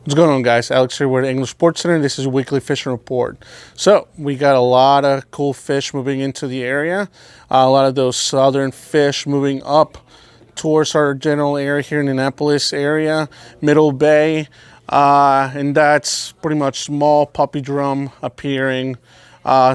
What's going on, guys? Alex here with English Sports Center. This is a weekly fishing report. So we got a lot of cool fish moving into the area. A lot of those southern fish moving up towards our general area here in Annapolis area, Middle Bay, and that's pretty much small puppy drum appearing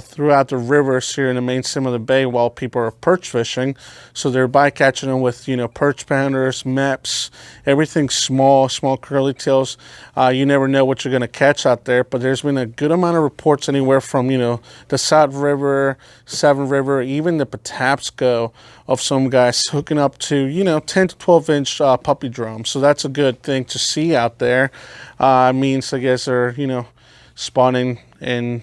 throughout the rivers here in the main stem of the bay while people are perch fishing. So they're bycatching them with, perch pounders, meps, everything small curly tails. You never know what you're going to catch out there, but there's been a good amount of reports anywhere from, the South River, Seven River, even the Patapsco of some guys hooking up to, 10 to 12 inch puppy drums. So that's a good thing to see out there. Means, I guess, they're, spawning and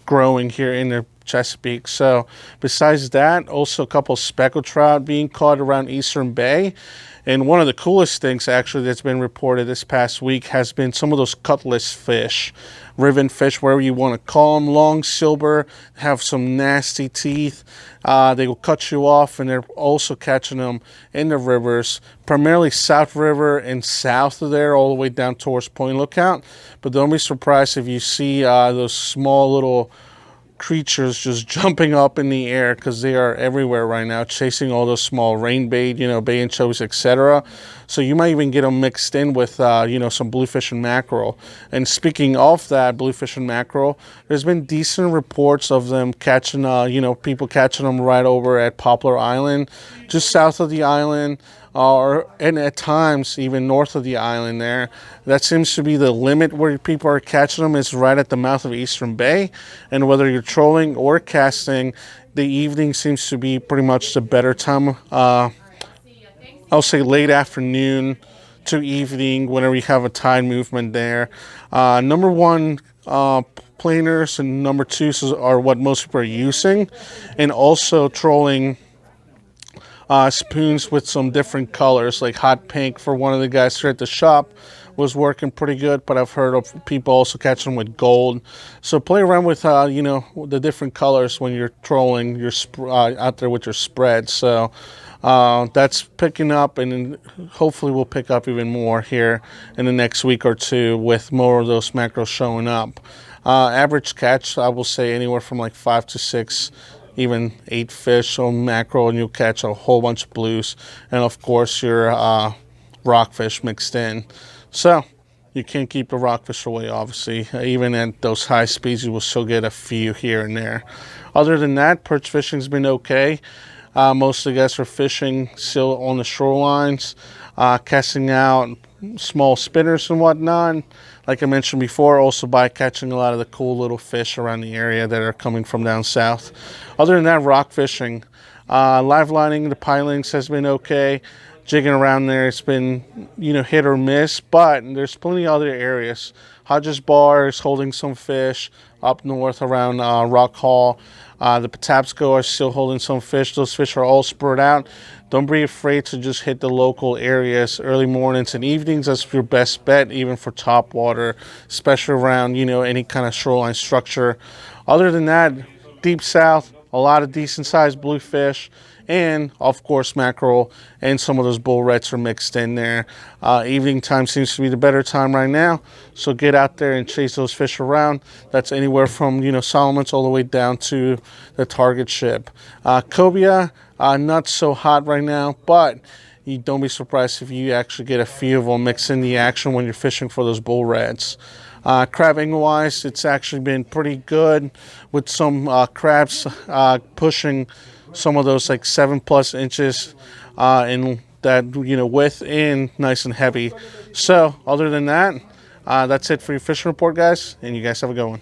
growing here in the Chesapeake. So besides that, also a couple speckled trout being caught around Eastern Bay. And one of the coolest things actually that's been reported this past week has been some of those cutlass fish, riven fish, whatever you want to call them, long silver, have some nasty teeth. They will cut you off, and they're also catching them in the rivers, primarily South River and south of there, all the way down towards Point Lookout. But don't be surprised if you see those small little creatures just jumping up in the air, because they are everywhere right now, chasing all those small rain bait, bay anchovies, etc. So you might even get them mixed in with some bluefish and mackerel. And speaking of that, bluefish and mackerel, there's been decent reports of them catching people catching them right over at Poplar Island, just south of the island, and at times even north of the island there. That seems to be the limit where people are catching them, is right at the mouth of Eastern Bay. And whether you're trolling or casting, the evening seems to be pretty much the better time. I'll say late afternoon to evening, whenever you have a tide movement there. Number one, planers, and number two are what most people are using. And also trolling spoons with some different colors, like hot pink for one of the guys here at the shop was working pretty good, but I've heard of people also catching them with gold. So play around with the different colors when you're trolling your out there with your spread. So that's picking up, and hopefully we'll pick up even more here in the next week or two with more of those mackerel showing up. Average catch, I will say anywhere from like 5 to 6, even 8 fish on mackerel, and you'll catch a whole bunch of blues, and of course your rockfish mixed in. So you can't keep the rockfish away, obviously. Even at those high speeds, you will still get a few here and there. Other than that, perch fishing's been okay. Most of the guys are fishing still on the shorelines, casting out small spinners and whatnot. Like I mentioned before, also by catching a lot of the cool little fish around the area that are coming from down south. Other than that, rock fishing, live lining the pilings has been okay. Jigging around there, it's been hit or miss, but there's plenty of other areas. Hodges Bar is holding some fish up north around Rock Hall. The Patapsco are still holding some fish. Those fish are all spread out. Don't be afraid to just hit the local areas early mornings and evenings. That's your best bet, even for top water, especially around any kind of shoreline structure. Other than that, deep south, a lot of decent sized bluefish, and of course mackerel, and some of those bull reds are mixed in there. Evening time seems to be the better time right now, so get out there and chase those fish around. That's anywhere from Solomon's all the way down to the target ship. Cobia, not so hot right now, but you don't be surprised if you actually get a few of them mixed in the action when you're fishing for those bull reds. Crabbing wise, it's actually been pretty good, with some crabs pushing some of those like 7+ inches in that width, and nice and heavy. So other than that, that's it for your fishing report, guys, and you guys have a good one.